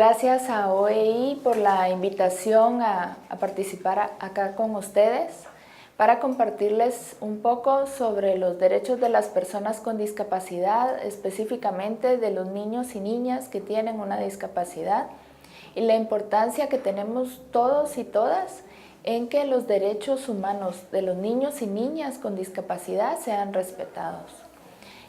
Gracias a OEI por la invitación a participar acá con ustedes para compartirles un poco sobre los derechos de las personas con discapacidad, específicamente de los niños y niñas que tienen una discapacidad y la importancia que tenemos todos y todas en que los derechos humanos de los niños y niñas con discapacidad sean respetados.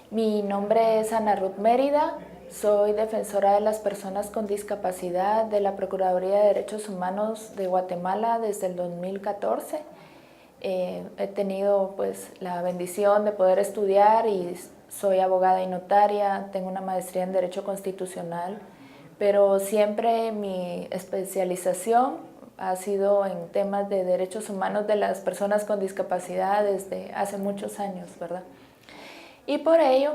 Mi nombre es Ana Ruth Mérida, soy defensora de las personas con discapacidad de la Procuraduría de Derechos Humanos de Guatemala desde el 2014. He tenido la bendición de poder estudiar y soy abogada y notaria, tengo una maestría en Derecho Constitucional, pero siempre mi especialización ha sido en temas de derechos humanos de las personas con discapacidad desde hace muchos años, ¿verdad? Y por ello,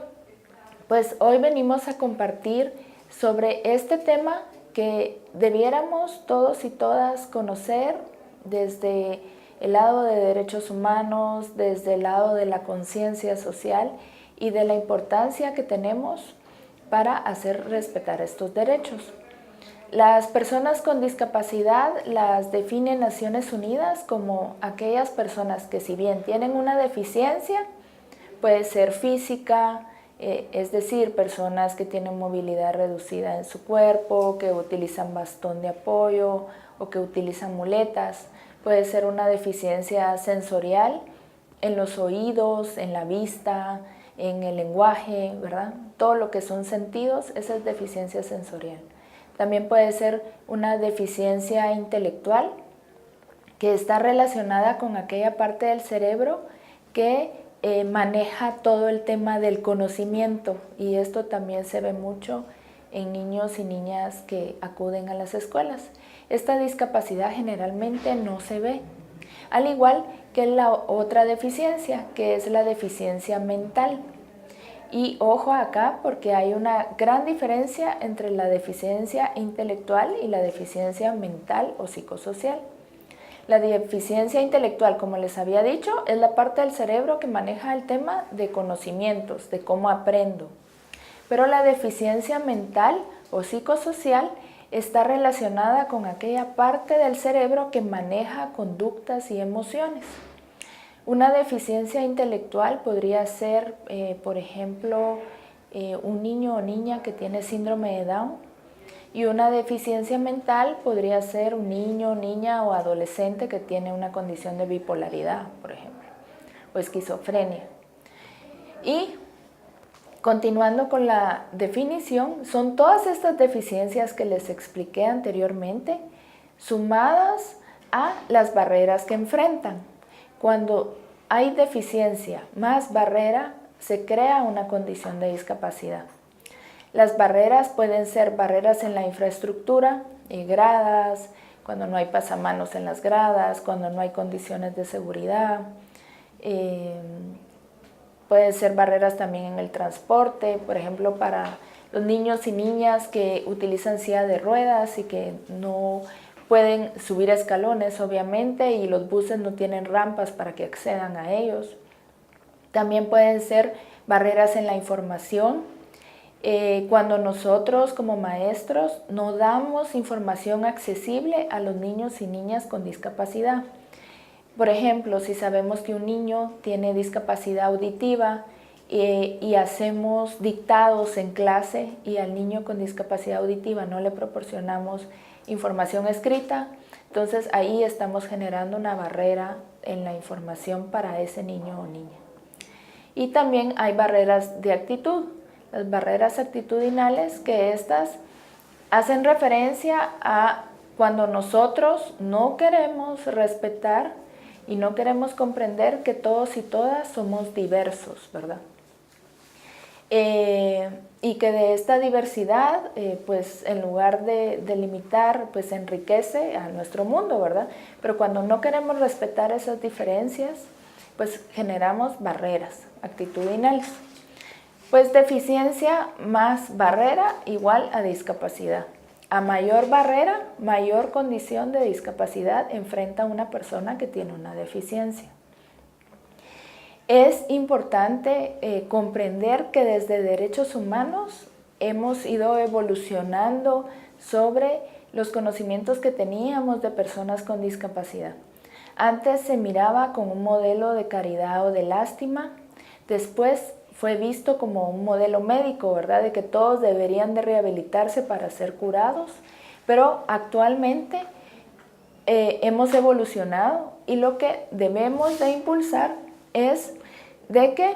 hoy venimos a compartir sobre este tema que debiéramos todos y todas conocer desde el lado de derechos humanos, desde el lado de la conciencia social y de la importancia que tenemos para hacer respetar estos derechos. Las personas con discapacidad las define Naciones Unidas como aquellas personas que, si bien tienen una deficiencia, puede ser física, es decir, personas que tienen movilidad reducida en su cuerpo, que utilizan bastón de apoyo o que utilizan muletas. Puede ser una deficiencia sensorial en los oídos, en la vista, en el lenguaje, ¿verdad? Todo lo que son sentidos, esa es deficiencia sensorial. También puede ser una deficiencia intelectual que está relacionada con aquella parte del cerebro que maneja todo el tema del conocimiento, y esto también se ve mucho en niños y niñas que acuden a las escuelas. Esta discapacidad generalmente no se ve, al igual que la otra deficiencia, que es la deficiencia mental. Y ojo acá, porque hay una gran diferencia entre la deficiencia intelectual y la deficiencia mental o psicosocial. La deficiencia intelectual, como les había dicho, es la parte del cerebro que maneja el tema de conocimientos, de cómo aprendo. Pero la deficiencia mental o psicosocial está relacionada con aquella parte del cerebro que maneja conductas y emociones. Una deficiencia intelectual podría ser, por ejemplo, un niño o niña que tiene síndrome de Down. Y una deficiencia mental podría ser un niño, niña o adolescente que tiene una condición de bipolaridad, por ejemplo, o esquizofrenia. Y continuando con la definición, son todas estas deficiencias que les expliqué anteriormente, sumadas a las barreras que enfrentan. Cuando hay deficiencia más barrera, se crea una condición de discapacidad. Las barreras pueden ser barreras en la infraestructura, gradas, cuando no hay pasamanos en las gradas, cuando no hay condiciones de seguridad. Pueden ser barreras también en el transporte, por ejemplo, para los niños y niñas que utilizan silla de ruedas y que no pueden subir escalones, obviamente, y los buses no tienen rampas para que accedan a ellos. También pueden ser barreras en la información, cuando nosotros como maestros no damos información accesible a los niños y niñas con discapacidad. Por ejemplo, si sabemos que un niño tiene discapacidad auditiva y hacemos dictados en clase y al niño con discapacidad auditiva no le proporcionamos información escrita, entonces ahí estamos generando una barrera en la información para ese niño o niña. Y también hay barreras de actitud. Las barreras actitudinales, que estas hacen referencia a cuando nosotros no queremos respetar y no queremos comprender que todos y todas somos diversos, ¿verdad? Y que de esta diversidad, en lugar de limitar, enriquece a nuestro mundo, ¿verdad? Pero cuando no queremos respetar esas diferencias, generamos barreras actitudinales. Deficiencia más barrera igual a discapacidad. A mayor barrera, mayor condición de discapacidad enfrenta una persona que tiene una deficiencia. Es importante comprender que desde derechos humanos hemos ido evolucionando sobre los conocimientos que teníamos de personas con discapacidad. Antes se miraba como un modelo de caridad o de lástima, después fue visto como un modelo médico, ¿verdad? De que todos deberían de rehabilitarse para ser curados, pero actualmente hemos evolucionado y lo que debemos de impulsar es de que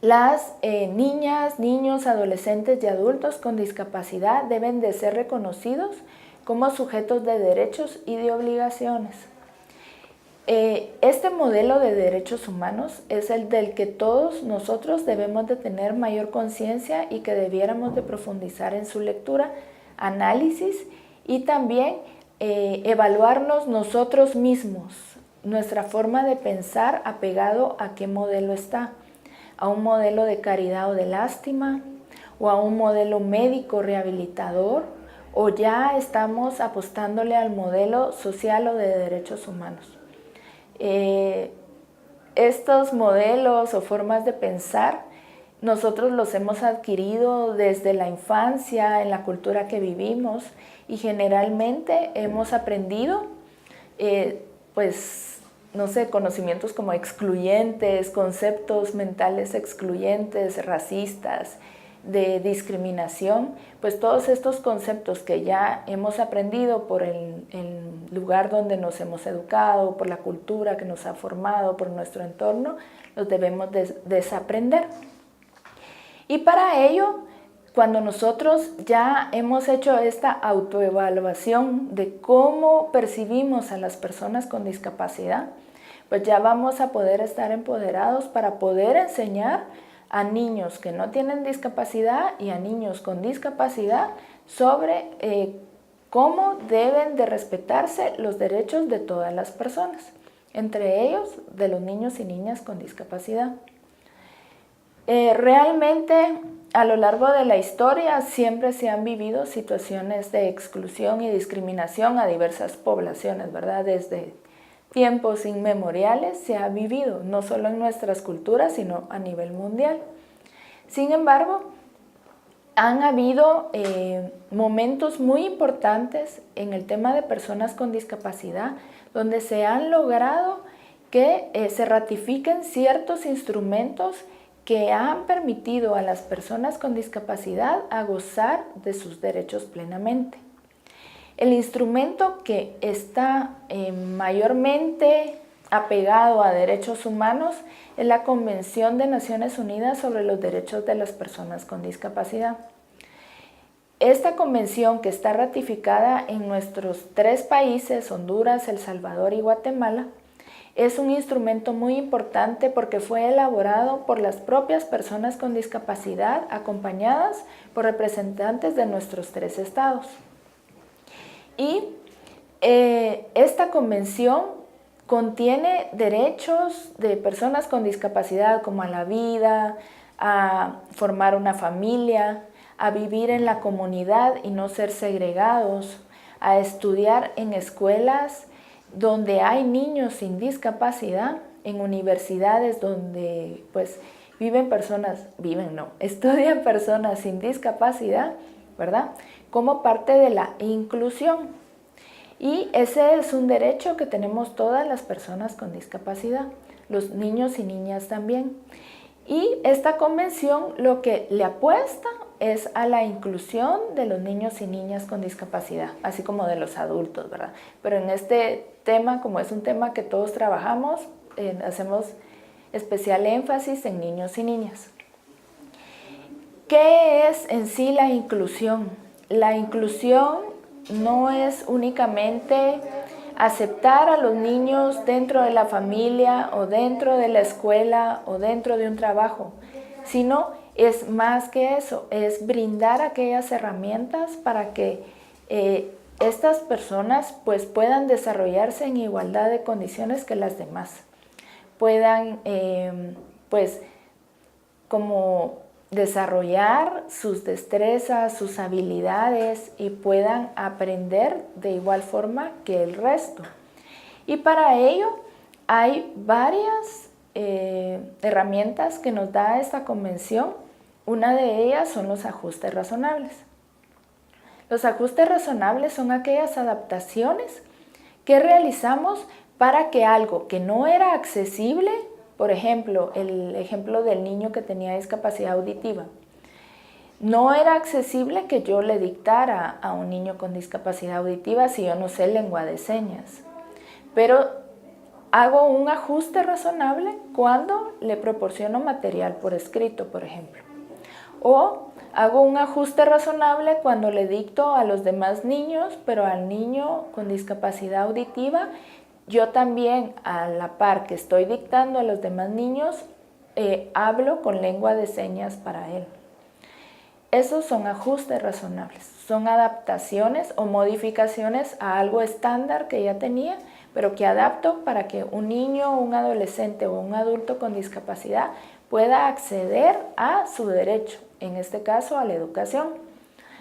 las niñas, niños, adolescentes y adultos con discapacidad deben de ser reconocidos como sujetos de derechos y de obligaciones. Este modelo de derechos humanos es el del que todos nosotros debemos de tener mayor conciencia y que debiéramos de profundizar en su lectura, análisis y también evaluarnos nosotros mismos, nuestra forma de pensar apegado a qué modelo está, a un modelo de caridad o de lástima, o a un modelo médico rehabilitador, o ya estamos apostándole al modelo social o de derechos humanos. Estos modelos o formas de pensar nosotros los hemos adquirido desde la infancia, en la cultura que vivimos, y generalmente hemos aprendido pues no sé, conocimientos como excluyentes, conceptos mentales excluyentes, racistas, de discriminación, pues todos estos conceptos que ya hemos aprendido por el lugar donde nos hemos educado, por la cultura que nos ha formado, por nuestro entorno, los debemos desaprender. Y para ello, cuando nosotros ya hemos hecho esta autoevaluación de cómo percibimos a las personas con discapacidad, pues ya vamos a poder estar empoderados para poder enseñar a niños que no tienen discapacidad y a niños con discapacidad sobre cómo deben de respetarse los derechos de todas las personas, entre ellos de los niños y niñas con discapacidad. Realmente a lo largo de la historia siempre se han vivido situaciones de exclusión y discriminación a diversas poblaciones, ¿verdad? Desde tiempos inmemoriales se ha vivido, no solo en nuestras culturas, sino a nivel mundial. Sin embargo, han habido momentos muy importantes en el tema de personas con discapacidad, donde se han logrado que se ratifiquen ciertos instrumentos que han permitido a las personas con discapacidad a gozar de sus derechos plenamente. El instrumento que está mayormente apegado a derechos humanos es la Convención de Naciones Unidas sobre los Derechos de las Personas con Discapacidad. Esta convención, que está ratificada en nuestros 3 países, Honduras, El Salvador y Guatemala, es un instrumento muy importante porque fue elaborado por las propias personas con discapacidad acompañadas por representantes de nuestros 3 estados. Y esta convención contiene derechos de personas con discapacidad como a la vida, a formar una familia, a vivir en la comunidad y no ser segregados, a estudiar en escuelas donde hay niños sin discapacidad, en universidades donde pues estudian personas sin discapacidad, ¿verdad? Como parte de la inclusión. Y ese es un derecho que tenemos todas las personas con discapacidad, los niños y niñas también. Y esta convención lo que le apuesta es a la inclusión de los niños y niñas con discapacidad, así como de los adultos, ¿verdad? Pero en este tema, como es un tema que todos trabajamos, hacemos especial énfasis en niños y niñas. ¿Qué es en sí la inclusión? La inclusión no es únicamente aceptar a los niños dentro de la familia o dentro de la escuela o dentro de un trabajo, sino es más que eso, es brindar aquellas herramientas para que estas personas pues puedan desarrollarse en igualdad de condiciones que las demás, puedan pues como desarrollar sus destrezas, sus habilidades y puedan aprender de igual forma que el resto. Y para ello hay varias herramientas que nos da esta convención. Una de ellas son los ajustes razonables. Los ajustes razonables son aquellas adaptaciones que realizamos para que algo que no era accesible, por ejemplo, el ejemplo del niño que tenía discapacidad auditiva, no era accesible que yo le dictara a un niño con discapacidad auditiva si yo no sé lengua de señas. Pero hago un ajuste razonable cuando le proporciono material por escrito, por ejemplo. O hago un ajuste razonable cuando le dicto a los demás niños, pero al niño con discapacidad auditiva, yo también a la par que estoy dictando a los demás niños, hablo con lengua de señas para él. Esos son ajustes razonables, son adaptaciones o modificaciones a algo estándar que ya tenía, pero que adapto para que un niño, un adolescente o un adulto con discapacidad pueda acceder a su derecho, en este caso a la educación.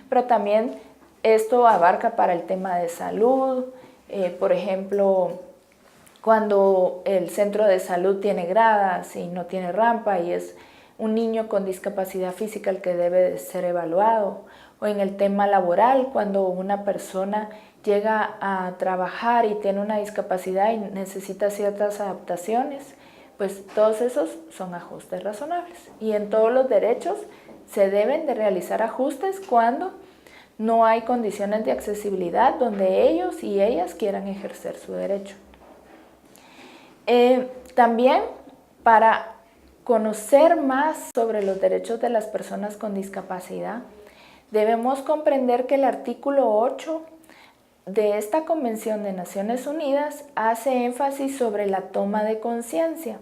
Pero también esto abarca para el tema de salud, por ejemplo, cuando el centro de salud tiene gradas y no tiene rampa y es un niño con discapacidad física el que debe de ser evaluado, o en el tema laboral, cuando una persona llega a trabajar y tiene una discapacidad y necesita ciertas adaptaciones, pues todos esos son ajustes razonables. Y en todos los derechos se deben de realizar ajustes cuando no hay condiciones de accesibilidad donde ellos y ellas quieran ejercer su derecho. También para conocer más sobre los derechos de las personas con discapacidad, debemos comprender que el artículo 8 de esta Convención de Naciones Unidas hace énfasis sobre la toma de conciencia.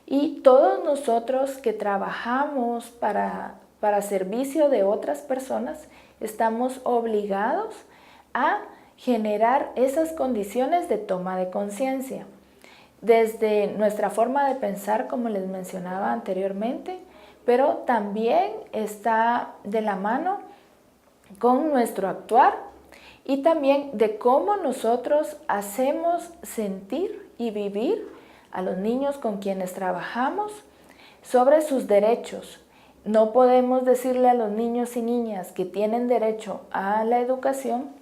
Y todos nosotros que trabajamos para servicio de otras personas, estamos obligados a generar esas condiciones de toma de conciencia. Desde nuestra forma de pensar, como les mencionaba anteriormente, pero también está de la mano con nuestro actuar y también de cómo nosotros hacemos sentir y vivir a los niños con quienes trabajamos sobre sus derechos. No podemos decirle a los niños y niñas que tienen derecho a la educación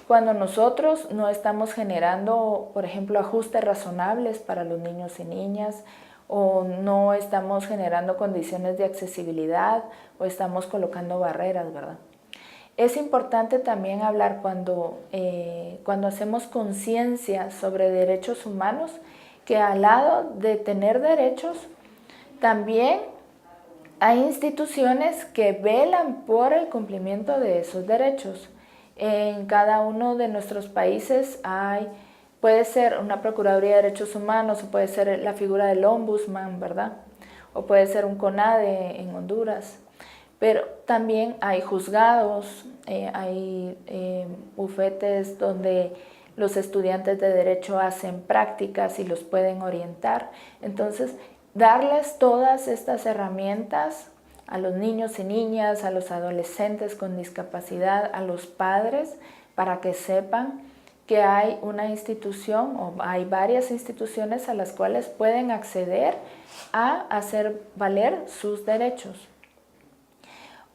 cuando nosotros no estamos generando, por ejemplo, ajustes razonables para los niños y niñas, o no estamos generando condiciones de accesibilidad, o estamos colocando barreras, ¿verdad? Es importante también hablar cuando hacemos conciencia sobre derechos humanos, que al lado de tener derechos, también hay instituciones que velan por el cumplimiento de esos derechos. En cada uno de nuestros países puede ser una Procuraduría de Derechos Humanos, o puede ser la figura del Ombudsman, ¿verdad? O puede ser un CONADE en Honduras. Pero también hay juzgados, hay bufetes donde los estudiantes de Derecho hacen prácticas y los pueden orientar. Entonces, darles todas estas herramientas a los niños y niñas, a los adolescentes con discapacidad, a los padres, para que sepan que hay una institución o hay varias instituciones a las cuales pueden acceder a hacer valer sus derechos.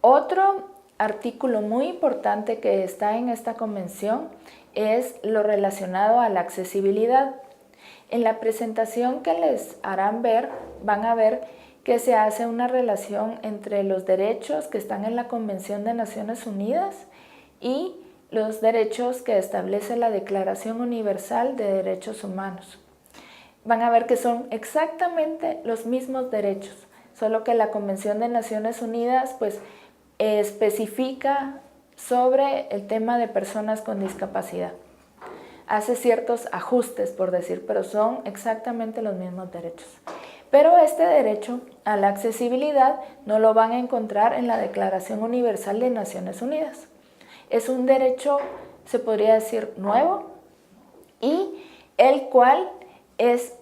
Otro artículo muy importante que está en esta convención es lo relacionado a la accesibilidad. En la presentación que les harán ver, van a ver que se hace una relación entre los derechos que están en la Convención de Naciones Unidas y los derechos que establece la Declaración Universal de Derechos Humanos. Van a ver que son exactamente los mismos derechos, solo que la Convención de Naciones Unidas pues especifica sobre el tema de personas con discapacidad. Hace ciertos ajustes, por decir, pero son exactamente los mismos derechos. Pero este derecho a la accesibilidad no lo van a encontrar en la Declaración Universal de Naciones Unidas. Es un derecho, se podría decir, nuevo, y el cual es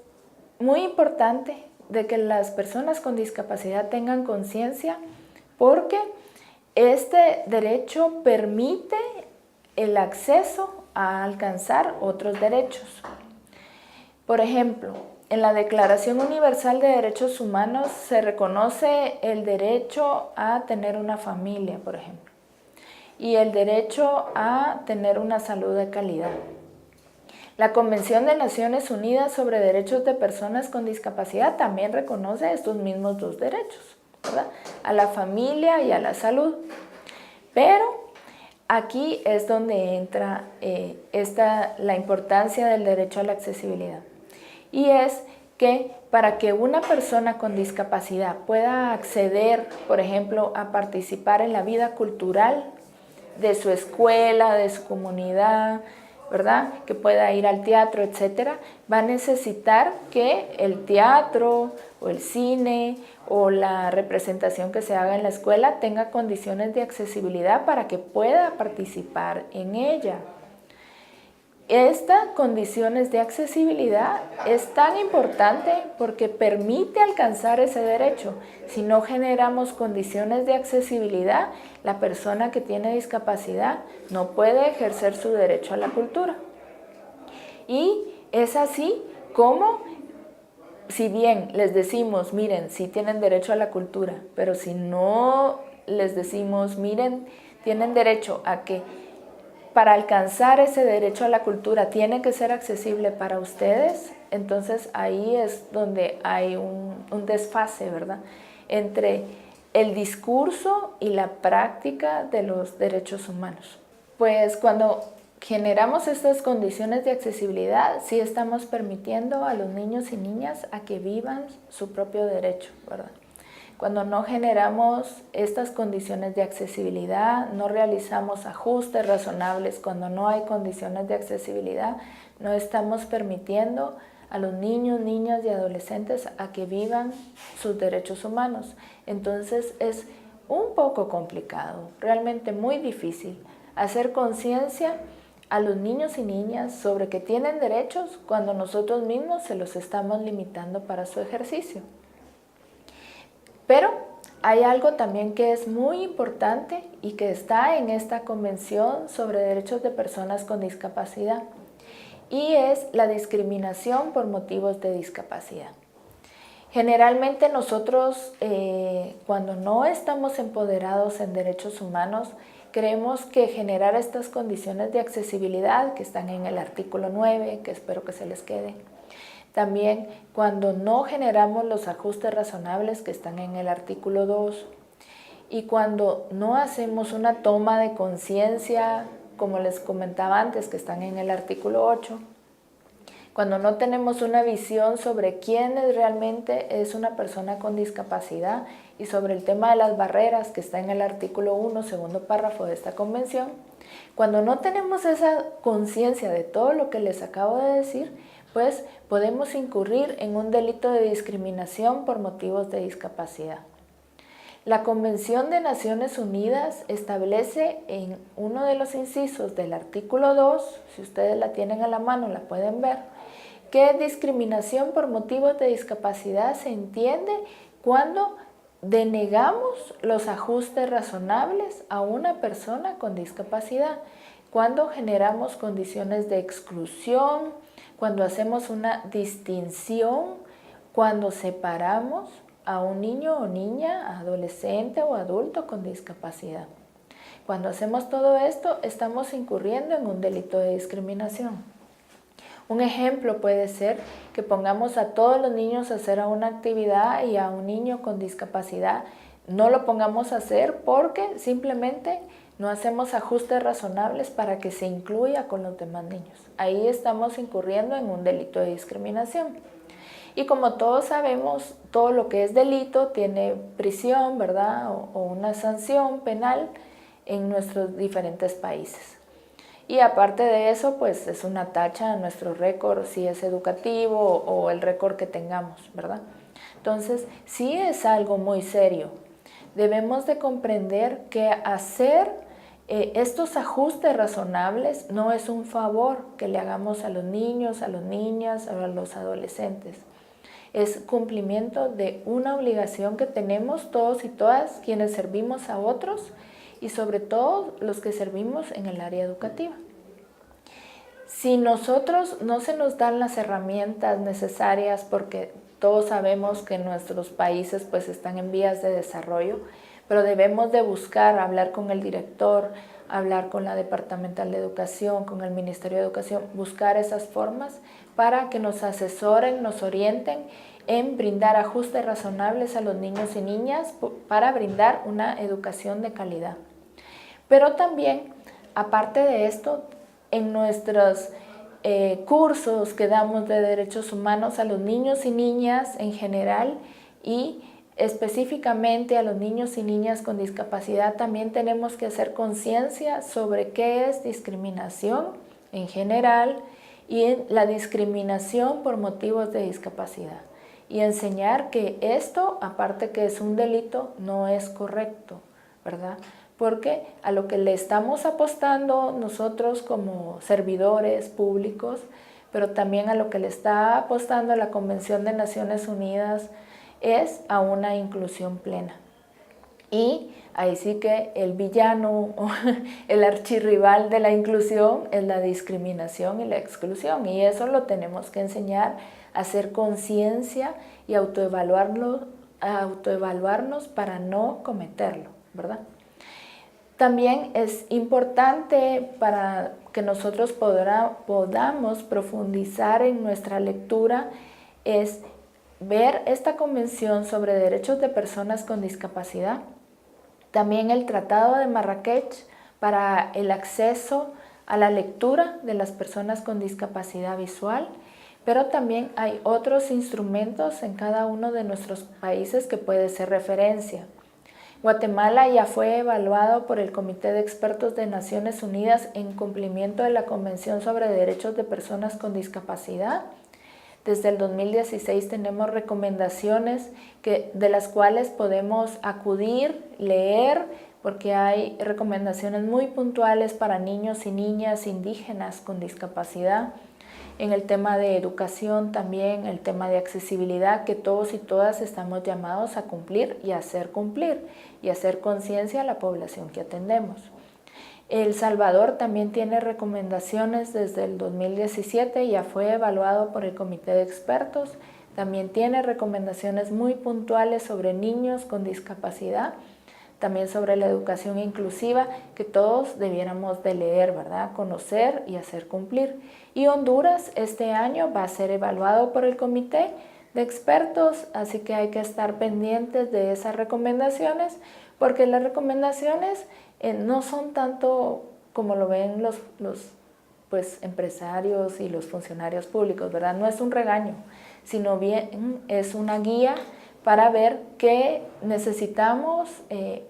muy importante de que las personas con discapacidad tengan conciencia, porque este derecho permite el acceso a alcanzar otros derechos. Por ejemplo, en la Declaración Universal de Derechos Humanos se reconoce el derecho a tener una familia, por ejemplo. y el derecho a tener una salud de calidad. La Convención de Naciones Unidas sobre Derechos de Personas con Discapacidad también reconoce estos mismos dos derechos, ¿verdad? A la familia y a la salud. Pero aquí es donde entra la importancia del derecho a la accesibilidad. Y es que para que una persona con discapacidad pueda acceder, por ejemplo, a participar en la vida cultural de su escuela, de su comunidad, ¿verdad? Que pueda ir al teatro, etcétera, va a necesitar que el teatro o el cine o la representación que se haga en la escuela tenga condiciones de accesibilidad para que pueda participar en ella. Estas condiciones de accesibilidad es tan importante porque permite alcanzar ese derecho. Si no generamos condiciones de accesibilidad, la persona que tiene discapacidad no puede ejercer su derecho a la cultura. Y es así como, si bien les decimos, miren, sí tienen derecho a la cultura, pero si no les decimos, miren, tienen derecho a que para alcanzar ese derecho a la cultura tiene que ser accesible para ustedes, entonces ahí es donde hay un desfase, ¿verdad?, entre el discurso y la práctica de los derechos humanos. Pues cuando generamos estas condiciones de accesibilidad, sí estamos permitiendo a los niños y niñas a que vivan su propio derecho, ¿verdad? Cuando no generamos estas condiciones de accesibilidad, no realizamos ajustes razonables, cuando no hay condiciones de accesibilidad, no estamos permitiendo a los niños, niñas y adolescentes a que vivan sus derechos humanos. Entonces es un poco complicado, realmente muy difícil, hacer conciencia a los niños y niñas sobre que tienen derechos cuando nosotros mismos se los estamos limitando para su ejercicio. Pero hay algo también que es muy importante y que está en esta Convención sobre Derechos de Personas con Discapacidad, y es la discriminación por motivos de discapacidad. Generalmente nosotros, cuando no estamos empoderados en derechos humanos, creemos que generar estas condiciones de accesibilidad, que están en el artículo 9, que espero que se les quede, también cuando no generamos los ajustes razonables que están en el artículo 2 y cuando no hacemos una toma de conciencia, como les comentaba antes, que están en el artículo 8, cuando no tenemos una visión sobre quién realmente es una persona con discapacidad y sobre el tema de las barreras que está en el artículo 1, segundo párrafo de esta convención, cuando no tenemos esa conciencia de todo lo que les acabo de decir, pues podemos incurrir en un delito de discriminación por motivos de discapacidad. La Convención de Naciones Unidas establece en uno de los incisos del artículo 2, si ustedes la tienen a la mano la pueden ver, que discriminación por motivos de discapacidad se entiende cuando denegamos los ajustes razonables a una persona con discapacidad, cuando generamos condiciones de exclusión, cuando hacemos una distinción, cuando separamos a un niño o niña, adolescente o adulto con discapacidad. Cuando hacemos todo esto, estamos incurriendo en un delito de discriminación. Un ejemplo puede ser que pongamos a todos los niños a hacer una actividad y a un niño con discapacidad no lo pongamos a hacer porque simplemente no hacemos ajustes razonables para que se incluya con los demás niños. Ahí estamos incurriendo en un delito de discriminación. Y como todos sabemos, todo lo que es delito tiene prisión, ¿verdad? O una sanción penal en nuestros diferentes países. Y aparte de eso, pues es una tacha a nuestro récord, si es educativo o el récord que tengamos, ¿verdad? Entonces, sí es algo muy serio. Debemos de comprender que hacer estos ajustes razonables no es un favor que le hagamos a los niños, a las niñas o a los adolescentes. Es cumplimiento de una obligación que tenemos todos y todas quienes servimos a otros y sobre todo los que servimos en el área educativa. Si nosotros no se nos dan las herramientas necesarias, porque todos sabemos que nuestros países pues están en vías de desarrollo, pero debemos de buscar hablar con el director, hablar con la Departamental de Educación, con el Ministerio de Educación, buscar esas formas para que nos asesoren, nos orienten en brindar ajustes razonables a los niños y niñas para brindar una educación de calidad. Pero también, aparte de esto, en nuestros cursos que damos de derechos humanos a los niños y niñas en general y específicamente a los niños y niñas con discapacidad, también tenemos que hacer conciencia sobre qué es discriminación en general y la discriminación por motivos de discapacidad. Y enseñar que esto, aparte que es un delito, no es correcto, ¿verdad? Porque a lo que le estamos apostando nosotros como servidores públicos, pero también a lo que le está apostando la Convención de Naciones Unidas, es a una inclusión plena. Y ahí sí que el villano o el archirrival de la inclusión es la discriminación y la exclusión. Y eso lo tenemos que enseñar a hacer conciencia y autoevaluarnos para no cometerlo, ¿verdad? También es importante para que nosotros podamos profundizar en nuestra lectura es ver esta Convención sobre Derechos de Personas con Discapacidad, también el Tratado de Marrakech para el acceso a la lectura de las personas con discapacidad visual, pero también hay otros instrumentos en cada uno de nuestros países que puede ser referencia. Guatemala ya fue evaluado por el Comité de Expertos de Naciones Unidas en cumplimiento de la Convención sobre Derechos de Personas con Discapacidad. Desde el 2016 tenemos recomendaciones de las cuales podemos acudir, leer, porque hay recomendaciones muy puntuales para niños y niñas indígenas con discapacidad. En el tema de educación también, el tema de accesibilidad, que todos y todas estamos llamados a cumplir y a hacer conciencia a la población que atendemos. El Salvador también tiene recomendaciones desde el 2017, ya fue evaluado por el Comité de Expertos, también tiene recomendaciones muy puntuales sobre niños con discapacidad, también sobre la educación inclusiva, que todos debiéramos de leer, ¿verdad? Conocer y hacer cumplir. Y Honduras este año va a ser evaluado por el Comité de Expertos, así que hay que estar pendientes de esas recomendaciones, porque las recomendaciones no son tanto como lo ven los empresarios y los funcionarios públicos, ¿verdad? No es un regaño, sino bien es una guía para ver qué necesitamos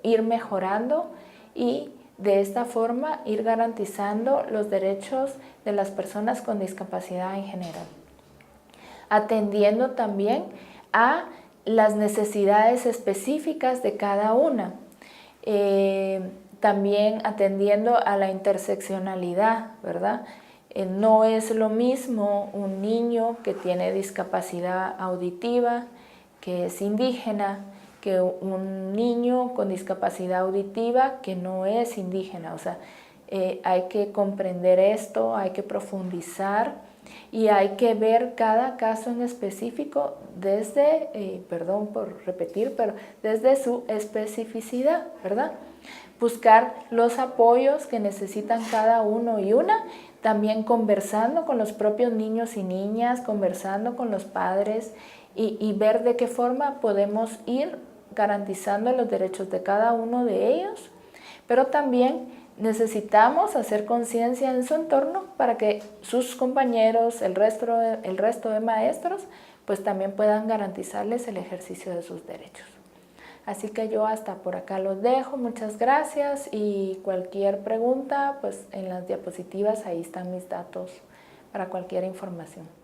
ir mejorando y de esta forma ir garantizando los derechos de las personas con discapacidad en general. Atendiendo también a las necesidades específicas de cada una. También atendiendo a la interseccionalidad, ¿verdad? No es lo mismo un niño que tiene discapacidad auditiva, que es indígena, que un niño con discapacidad auditiva que no es indígena. O sea, hay que comprender esto, hay que profundizar y hay que ver cada caso en específico desde, perdón por repetir, pero desde su especificidad, ¿verdad? Buscar los apoyos que necesitan cada uno y una, también conversando con los propios niños y niñas, conversando con los padres y ver de qué forma podemos ir garantizando los derechos de cada uno de ellos, pero también necesitamos hacer conciencia en su entorno para que sus compañeros, el resto de maestros, pues también puedan garantizarles el ejercicio de sus derechos. Así que yo hasta por acá los dejo, muchas gracias y cualquier pregunta, pues en las diapositivas ahí están mis datos para cualquier información.